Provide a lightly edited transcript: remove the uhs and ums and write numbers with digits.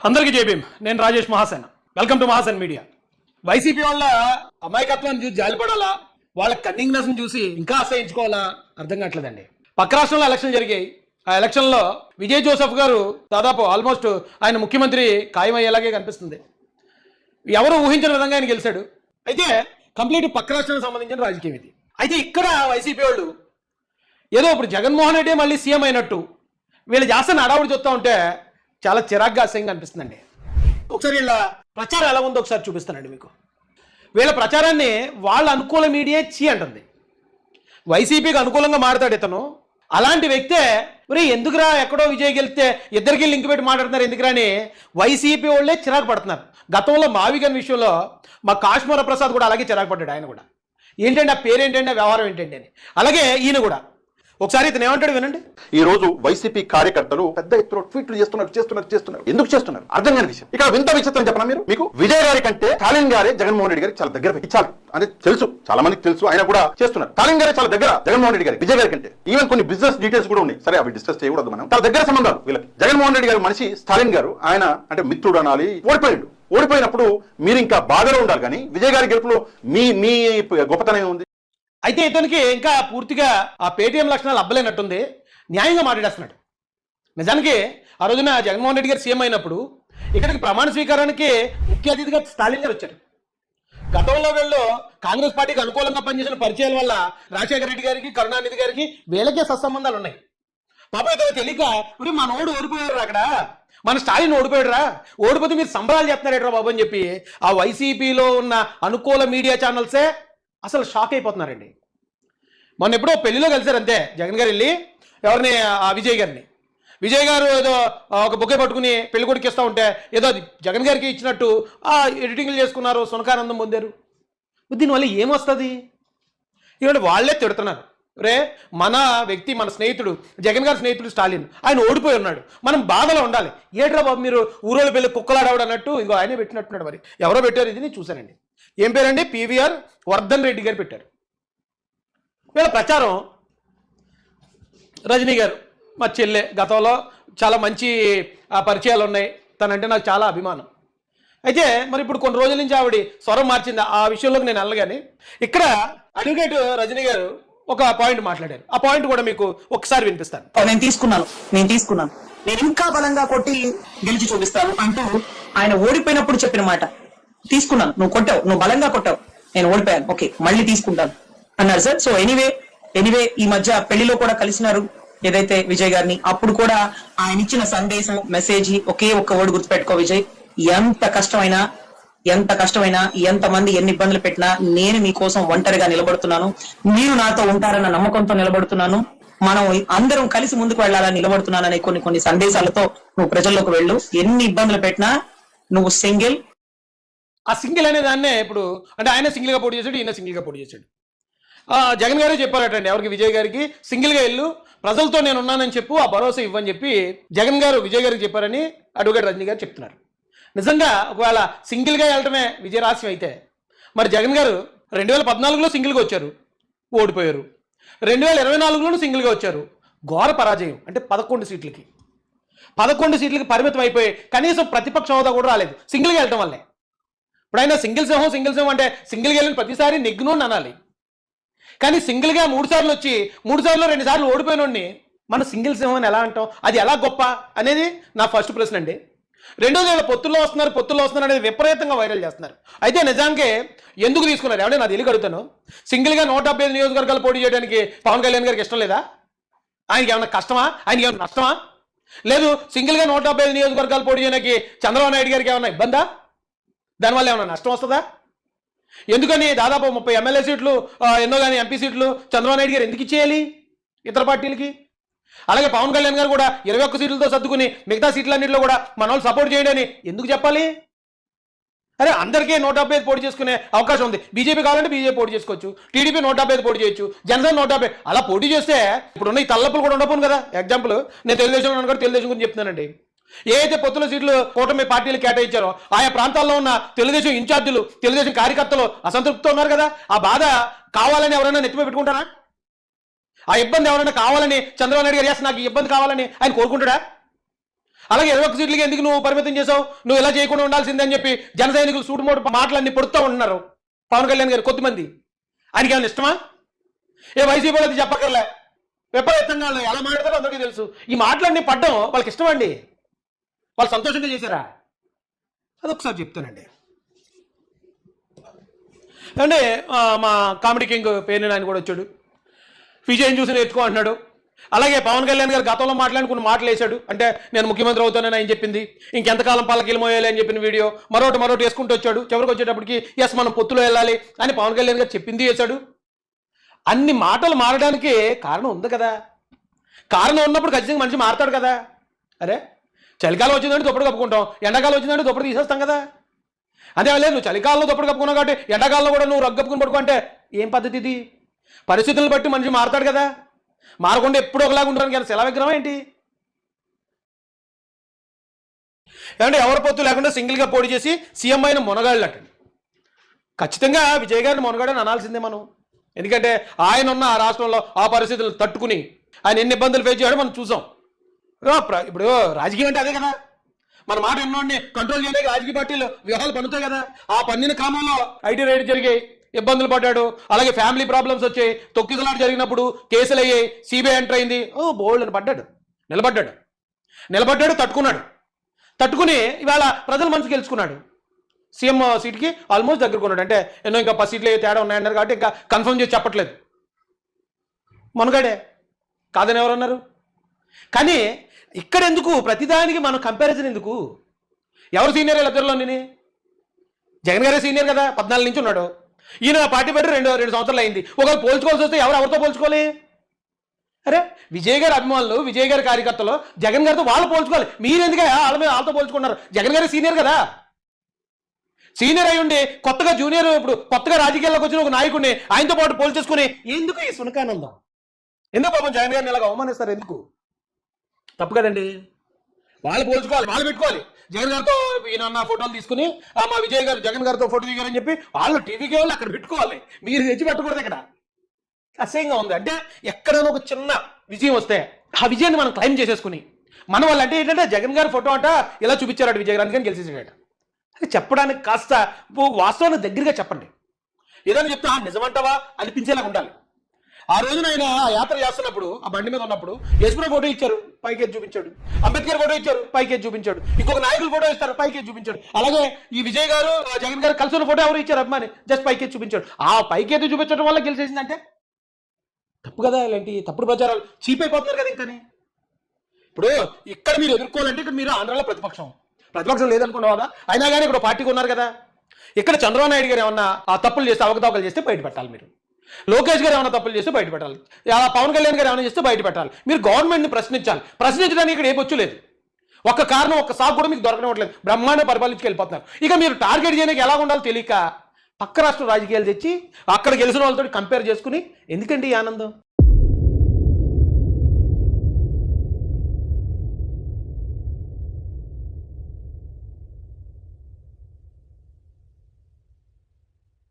అందరికీ జై భీమ్. నేను Rajesh Mahasen. Welcome to Mahasen media. YCP వాళ్ళ అమాయకత్వాన్ని చూసి జాలిపడాలా, వాళ్ళ కన్నింగ్నెస్ చూసి ఇంకా అసహించుకోవాలా అర్థం కావట్లేదండి. పక్క రాష్ట్రంలో ఎలక్షన్ జరిగాయి. ఆ ఎలక్షన్లో విజయ్ జోసెఫ్ గారు దాదాపు ఆల్మోస్ట్ ఆయన ముఖ్యమంత్రి ఖాయమయ్యేలాగే కనిపిస్తుంది. ఎవరు ఊహించిన విధంగా ఆయన గెలిచాడు. అయితే కంప్లీట్ పక్క రాష్ట్రానికి సంబంధించిన రాజకీయం ఇది. అయితే ఇక్కడ వైసీపీ వాళ్ళు ఏదో ఇప్పుడు జగన్మోహన్ రెడ్డి మళ్ళీ సీఎం అయినట్టు వీళ్ళు చేస్తున్న అడావుడు చూస్తూ ఉంటే చాలా చిరాగ్గా అసహ్యంగా అనిపిస్తుందండి. ఒకసారి వీళ్ళ ప్రచారం ఎలా ఉందో ఒకసారి చూపిస్తానండి మీకు. వీళ్ళ ప్రచారాన్ని వాళ్ళ అనుకూల మీడియా అంటుంది. వైసీపీకి అనుకూలంగా మాట్లాడు ఇతను. అలాంటి వ్యక్తే మరి ఎందుకురా ఎక్కడో విజయ్ గెలిస్తే ఇద్దరికి లింక్ పెట్టి మాట్లాడుతున్నారు ఎందుకురా అని వైసీపీ వాళ్ళే చిరాకు పడుతున్నారు. గతంలో మావిగన్ విషయంలో మా కాశ్మీర ప్రసాద్ కూడా అలాగే చిరాకు పడ్డాడు. ఆయన కూడా ఏంటంటే ఆ పేరేంటంటే ఆ వ్యవహారం ఏంటండి అని. అలాగే ఈయన కూడా ఒకసారి ఇతను ఏమంటాడు వినండి. ఈ రోజు వైసీపీ కార్యకర్తలు పెద్ద ఎత్తున ట్వీట్లు చేస్తున్నారు. ఎందుకు చేస్తున్నారు అర్థం కాని విషయం. ఇక్కడ వింత విచిత్రం చెప్పనా మీకు విజయ్ గారి కంటే స్టాలిన్ గారే జగన్మోహన్ రెడ్డి గారికి చాలా దగ్గర ఇచ్చారు అని తెలుసు, చాలా మందికి తెలుసు. ఆయన కూడా చేస్తున్నారు. స్టాలిన్ గారే చాలా దగ్గర జగన్మోహన్ రెడ్డి గారి విజయ్ గారి కంటే. ఈవెన్ కొన్ని బిజినెస్ డీటెయిల్స్ కూడా ఉన్నాయి. సరే అవి డిస్కస్ చేయకూడదు మనం. చాలా దగ్గర సంబంధాలు వీళ్ళకి. జగన్మోహన్ రెడ్డి గారి మనిషి స్టాలిన్ గారు, ఆయన అంటే మిత్రుడు అనాలి. ఓడిపోయినప్పుడు మీరు ఇంకా బాధలో ఉండాలి. కానీ విజయ్ గారి గెలుపులో మీ గొప్పతనం ఉంది. అయితే ఇతనికి ఇంకా పూర్తిగా ఆ పేటీఎం లక్షణాలు అబ్బలేనట్టుంది. న్యాయంగా మాట్లాడేస్తున్నాడు. నిజానికి ఆ రోజున జగన్మోహన్ రెడ్డి గారు సీఎం అయినప్పుడు ఇక్కడికి ప్రమాణ స్వీకారానికి ముఖ్య అతిథిగా స్టాలిన్ గారు వచ్చారు. గతంలో వీళ్ళు కాంగ్రెస్ పార్టీకి అనుకూలంగా పనిచేసిన పరిచయాల వల్ల రాజశేఖర రెడ్డి గారికి, కరుణానిధి గారికి వీళ్ళకే సత్సంబంధాలు ఉన్నాయి. పాప అయితే తెలియక మన ఓడిపోయారు, అక్కడ మన స్టాలిన్ ఓడిపోతే మీరు సంబరాలు చెప్తున్నారేట్రా బాబు అని చెప్పి ఆ వైసీపీలో ఉన్న అనుకూల మీడియా ఛానల్సే అసలు షాక్ అయిపోతున్నారండి. మొన్న ఎప్పుడో పెళ్లిలో కలిసారు అంతే. జగన్ గారు వెళ్ళి ఎవరిని ఆ విజయ్ గారు ఏదో ఒక బొకే పట్టుకుని పెళ్లి కొడుకు ఇస్తూ ఉంటే ఏదో అది జగన్ గారికి ఇచ్చినట్టు ఎడిటింగ్లు చేసుకున్నారు, సునకానందం పొందారు. దీనివల్ల ఏమొస్తుంది? ఇవాళ వాళ్ళే తిడుతున్నారు. రే మన వ్యక్తి, మన స్నేహితుడు, జగన్ గారి స్నేహితుడు స్టాలిన్, ఆయన ఓడిపోయి ఉన్నాడు, మనం బాధలో ఉండాలి. ఏట్రా బాబు మీరు ఊరోళ్ళ పెళ్లి కుక్కలాడవడం అన్నట్టు ఇగో ఆయనే పెట్టినట్టున్నాడు. మరి ఎవరో పెట్టారు, ఇది నేను చూశానండి. ఏం పేరండి? పివిఆర్ వర్ధన్ రెడ్డి గారు పెట్టారు. వీళ్ళ ప్రచారం రజనీ గారు మా చెల్లె, గతంలో చాలా మంచి పరిచయాలు ఉన్నాయి, తనంటే నాకు చాలా అభిమానం. అయితే మరి ఇప్పుడు కొన్ని రోజుల నుంచి ఆవిడ స్వరం మార్చింది. ఆ విషయంలోకి నేను వెళ్ళగానే ఇక్కడ అడ్వకేట్ రజనీ గారు ఒక పాయింట్ మాట్లాడారు. ఆ పాయింట్ కూడా మీకు ఒకసారి వినిపిస్తాను. నేను తీసుకున్నాను నేను ఇంకా బలంగా కొట్టి గెలిచి చూపిస్తాను అంటూ ఆయన ఓడిపోయినప్పుడు చెప్పిన మాట తీసుకున్నాను. నువ్వు కొట్టావు, నువ్వు బలంగా కొట్టావు, నేను ఓడిపోయాను, ఓకే మళ్ళీ తీసుకుంటాను అన్నారు సార్. సో ఎనీవే ఈ మధ్య పెళ్లిలో కూడా కలిసినారు ఏదైతే విజయ్ గారిని. అప్పుడు కూడా ఆయన ఇచ్చిన సందేశం, మెసేజ్ ఒకే ఒక్క వర్డ్ గుర్తుపెట్టుకో విజయ్, ఎంత కష్టమైనా ఎంత మంది ఎన్ని ఇబ్బందులు పెట్టినా నేను మీకోసం ఒంటరిగా నిలబడుతున్నాను, మీరు నాతో ఉంటారన్న నమ్మకంతో నిలబడుతున్నాను, మనం అందరం కలిసి ముందుకు వెళ్ళాలని నిలబడుతున్నాననే కొన్ని సందేశాలతో నువ్వు ప్రజల్లోకి వెళ్ళు. ఎన్ని ఇబ్బందులు పెట్టినా నువ్వు సింగిల్. ఆ సింగిల్ అనే దాన్నే ఇప్పుడు అంటే ఆయన సింగిల్గా పోటీ చేశాడు, ఈయన సింగిల్గా పోటీ చేశాడు. జగన్ గారే చెప్పారటండి ఎవరికి, విజయ్ గారికి, సింగిల్గా వెళ్ళు, ప్రజలతో నేను ఉన్నానని చెప్పు, ఆ భరోసా ఇవ్వని చెప్పి జగన్ గారు విజయ్ గారికి చెప్పారని అడ్వకేట్ రజనీ గారు చెప్తున్నారు. నిజంగా ఒకవేళ సింగిల్గా వెళ్ళటమే విజయరాశ్యం అయితే మరి జగన్ గారు 2014లో సింగిల్గా వచ్చారు, ఓడిపోయారు. 2024లోనూ సింగిల్గా వచ్చారు, ఘోర పరాజయం. అంటే 11 సీట్లకి పరిమితం అయిపోయి కనీసం ప్రతిపక్ష హోదా కూడా రాలేదు సింగిల్గా వెళ్ళటం వల్లే. ఇప్పుడైనా సింగిల్ సింహం అంటే సింగిల్గా వెళ్ళిన ప్రతిసారి నెగ్గును అనాలి. కానీ సింగిల్గా 3 సార్లు వచ్చి 3 సార్లు 2 సార్లు ఓడిపోయినోడిని మన సింగిల్ సింహం అని ఎలా అంటాం? అది ఎలా గొప్ప అనేది నా ఫస్ట్ ప్రశ్న అండి. రెండోది పొత్తుల్లో వస్తున్నారు అనేది విపరీతంగా వైరల్ చేస్తున్నారు. అయితే నిజానికి ఎందుకు తీసుకున్నారు ఏమంటే నా తెలియక అడుగుతాను. సింగిల్గా 175 నియోజకవర్గాలు పోటీ చేయడానికి పవన్ కళ్యాణ్ గారికి ఇష్టం లేదా? ఆయనకి ఏమన్నా కష్టమా? ఆయనకి ఏమన్నా నష్టమా? లేదు సింగిల్గా 175 నియోజకవర్గాలు పోటీ చేయడానికి చంద్రబాబు నాయుడు గారికి ఏమన్నా ఇబ్బందా? దానివల్ల ఏమన్నా నష్టం వస్తుందా? ఎందుకని దాదాపు 30 ఎమ్మెల్యే సీట్లు ఎన్నో కానీ ఎంపీ సీట్లు చంద్రబాబు నాయుడు గారు ఎందుకు ఇచ్చేయాలి ఇతర పార్టీలకి? అలాగే పవన్ కళ్యాణ్ గారు కూడా 21 సీట్లతో సర్దుకుని మిగతా సీట్లన్నింటిలో కూడా మన వాళ్ళు సపోర్ట్ చేయడని ఎందుకు చెప్పాలి? అరే అందరికీ 175 పోటీ చేసుకునే అవకాశం ఉంది. బీజేపీ కావాలంటే బీజేపీ పోటీ చేసుకోవచ్చు, టీడీపీ 175 పోటీ చేయొచ్చు, జనసేన 150. అలా పోటీ చేస్తే ఇప్పుడున్న ఈ తల్లప్పులు కూడా ఉండపోను కదా. ఎగ్జాంపుల్ నేను తెలుగుదేశం గురించి చెప్తున్నానండి. ఏ అయితే పొత్తుల సీట్లు కూటమి పార్టీలు కేటాయించారో ఆయా ప్రాంతాల్లో ఉన్న తెలుగుదేశం ఇన్ఛార్జీలు, తెలుగుదేశం కార్యకర్తలు అసంతృప్తితో ఉన్నారు కదా. ఆ బాధ కావాలని ఎవరైనా నెత్తిపై పెట్టుకుంటారా? ఆ ఇబ్బంది ఎవరైనా కావాలని చంద్రబాబు నాయుడు గారు నాకు ఈ ఇబ్బంది కావాలని ఆయన కోరుకుంటాడా? అలాగే 21 సీట్లకి ఎందుకు నువ్వు పరిమితం చేసావు, నువ్వు ఇలా చేయకుండా ఉండాల్సిందే అని చెప్పి జన సైనికులు సూటుమూడు మాటలన్నీ పడుతూ ఉంటున్నారు పవన్ కళ్యాణ్ గారు కొద్దిమంది. ఆయనకి ఏమైనా ఇష్టమా? వైసీపీ అది చెప్పక్కర్లే, విపరీతంగా వాళ్ళు ఎలా మాట్లాడతారో అందరికీ తెలుసు. ఈ మాటలన్నీ పడ్డం వాళ్ళకి ఇష్టం అండి, వాళ్ళు సంతోషంగా చేశారా? అదొకసారి చెప్తానండి. అంటే మా కామెడీ కింగ్ పేరు ఆయన కూడా వచ్చాడు, విజయం చూసి నేర్చుకో అంటున్నాడు. అలాగే పవన్ కళ్యాణ్ గారు గతంలో మాట్లాడుకున్న మాటలు వేశాడు, అంటే నేను ముఖ్యమంత్రి అవుతానని ఆయన చెప్పింది, ఇంకెంతకాలం పల్లకిలు మోయాలి అని చెప్పిన వీడియో మరొకటి వేసుకుంటూ వచ్చాడు. చివరికి వచ్చేటప్పటికి ఎస్ మనం పొత్తులో వెళ్ళాలి అని పవన్ కళ్యాణ్ గారు చెప్పింది వేశాడు. అన్ని మాటలు మారడానికి కారణం ఉంది కదా, కారణం ఉన్నప్పుడు ఖచ్చితంగా మనిషి మారతాడు కదా. అరే చలికాలం వచ్చిందంటే దుప్పటి కప్పుకుంటాం, ఎండాకాలం వచ్చిందంటే దుప్పటి తీసేస్తాం కదా. అదే లేదు నువ్వు చలికాలంలో దుప్పటి కప్పుకున్నావు కాబట్టి ఎండాకాలంలో కూడా నువ్వు రగ్గు కప్పుకుని పడుకుంటే ఏం పద్ధతి ఇది? పరిస్థితులను బట్టి మనిషి మారతాడు కదా, మారకుండా ఎప్పుడు ఒకలాగా ఉండడానికి ఆయన శిలా విగ్రహం ఏంటి? ఏమంటే ఎవరి పొత్తు లేకుండా సింగిల్గా పోటీ చేసి సీఎం అయిన మునగాళ్ళు అటండి. ఖచ్చితంగా విజయ్ గారిని మునగాడని అనాల్సిందే మనం, ఎందుకంటే ఆయన ఉన్న ఆ రాష్ట్రంలో ఆ పరిస్థితులు తట్టుకుని ఆయన ఎన్ని ఇబ్బందులు ఫేస్ చేయడం మనం చూసాం. ఇప్పుడు రాజకీయం అంటే అదే కదా, మన మాట ఎన్నోడిని కంట్రోల్ చేయడానికి రాజకీయ పార్టీలు వ్యూహాలు పన్నుతాయి కదా. ఆ పన్నిన క్రమంలో ఐటీ రైడ్ జరిగాయి, ఇబ్బందులు పడ్డాడు. అలాగే ఫ్యామిలీ ప్రాబ్లమ్స్ వచ్చాయి, తొక్కిసలాట జరిగినప్పుడు కేసులు అయ్యాయి, సిబిఐ ఎంటర్ అయింది. బోల్డ్ అని పడ్డాడు, నిలబడ్డాడు, తట్టుకుని ఇవాళ ప్రజల మనసు గెలుచుకున్నాడు. సీఎం సీట్కి ఆల్మోస్ట్ దగ్గరకున్నాడు. అంటే ఎన్నో ఇంకా 10 సీట్లు తేడా ఉన్నాయన్నారు కాబట్టి ఇంకా కన్ఫర్మ్ చేసి చెప్పట్లేదు. మనగాడే కాదని ఎవరన్నారు? కానీ ఇక్కడ ఎందుకు ప్రతిదానికి మనం కంపారిజన్ ఎందుకు? ఎవరు సీనియర్ వీళ్ళిద్దరిలోని? జగన్ గారే సీనియర్ కదా, 14 నుంచి ఉన్నాడు. ఈయన పార్టీ పెట్టి 2 సంవత్సరాలు అయింది. ఒకవేళ పోల్చుకోవాల్సి వస్తే ఎవరితో పోల్చుకోవాలి? అరే విజయ్ గారి అభిమానులు, విజయ్ గారి కార్యకర్తలు జగన్ గారితో వాళ్ళు పోల్చుకోవాలి. మీరెందుకే వాళ్ళతో పోల్చుకున్నారు? జగన్ గారే సీనియర్ కదా, సీనియర్ అయి ఉండి కొత్తగా జూనియర్, ఇప్పుడు కొత్తగా రాజకీయాల్లోకి వచ్చిన ఒక నాయకుడిని ఆయనతో పాటు పోల్చేసుకుని ఎందుకు ఈ సునకానందం? ఎందుకు పాపం జగన్ గారిని ఇలాగ అవమానిస్తారు? ఎందుకు? తప్పు కదండి. వాళ్ళు పోల్చుకోవాలి, వాళ్ళు పెట్టుకోవాలి. జగన్ గారితో ఈయన ఫోటోలు తీసుకుని మా విజయ్ గారు జగన్ గారితో ఫోటో దిగారని చెప్పి వాళ్ళు టీవీకి వాళ్ళు అక్కడ పెట్టుకోవాలి, మీరు తెచ్చి పెట్టకూడదు. ఇక్కడ అసహ్యంగా ఉంది. అంటే ఎక్కడైనా ఒక చిన్న విజయం వస్తే ఆ విజయాన్ని మనం క్లైమ్ చేసేసుకుని మన వాళ్ళు అంటే ఏంటంటే జగన్ గారి ఫోటో అంట ఇలా చూపించారట విజయ్ గారు, అందుకని గెలిచేసాడట. అది చెప్పడానికి కాస్త వాస్తవాన్ని దగ్గరగా చెప్పండి. ఏదైనా చెప్తే నిజమంటావా అనిపించేలాగా ఉండాలి. ఆ రోజున ఆయన ఆ యాత్ర చేస్తున్నప్పుడు ఆ బండి మీద ఉన్నప్పుడు యశ్వరావు ఫోటో ఇచ్చారు, పైకి చూపించాడు. అంబేద్కర్ ఫోటో ఇచ్చారు, పైకి చూపించాడు. ఇంకొక నాయకులు ఫోటో ఇస్తారు, పైకి చూపించాడు. అలాగే ఈ విజయ్ గారు జగన్ గారు కలిసి ఉన్న ఫోటో ఎవరు ఇచ్చారు అభిమాని, జస్ట్ పైకి చూపించాడు. ఆ పైకి చూపించడం వల్ల గెలిచేసిందంటే తప్పు కదా. ఇలాంటి తప్పుడు ప్రచారాలు చీప్ అయిపోతున్నారు కదా. ఇంకని ఇప్పుడు ఇక్కడ మీరు ఎదుర్కోవాలంటే ఇక్కడ మీరు ఆంధ్రాలో ప్రతిపక్షం లేదనుకున్నావా? అయినా కానీ ఇక్కడ పార్టీకి ఉన్నారు కదా. ఇక్కడ చంద్రబాబు నాయుడు గారు ఏమన్నా ఆ తప్పులు చేస్తే అవకతవకలు చేస్తే బయట పెట్టాలి. మీరు లోకేష్ గారు ఏమైనా తప్పులు చేస్తే బయట పెట్టాలి. పవన్ కళ్యాణ్ గారు ఏమైనా చేస్తే బయట పెట్టాలి. మీరు గవర్నమెంట్ని ప్రశ్నించాలి. ప్రశ్నించడానికి ఇక్కడ ఏ పొచ్చు లేదు. ఒక్క కారణం, ఒక్క సాగు కూడా మీకు దొరకనివ్వట్లేదు. బ్రహ్మాండ పరిపాలించుకు వెళ్ళిపోతున్నారు. ఇక మీరు టార్గెట్ చేయడానికి ఎలా ఉండాలో తెలియక పక్క రాష్ట్ర రాజకీయాలు తెచ్చి అక్కడ గెలిచిన వాళ్ళతో కంపేర్ చేసుకుని ఎందుకండి ఈ ఆనందం?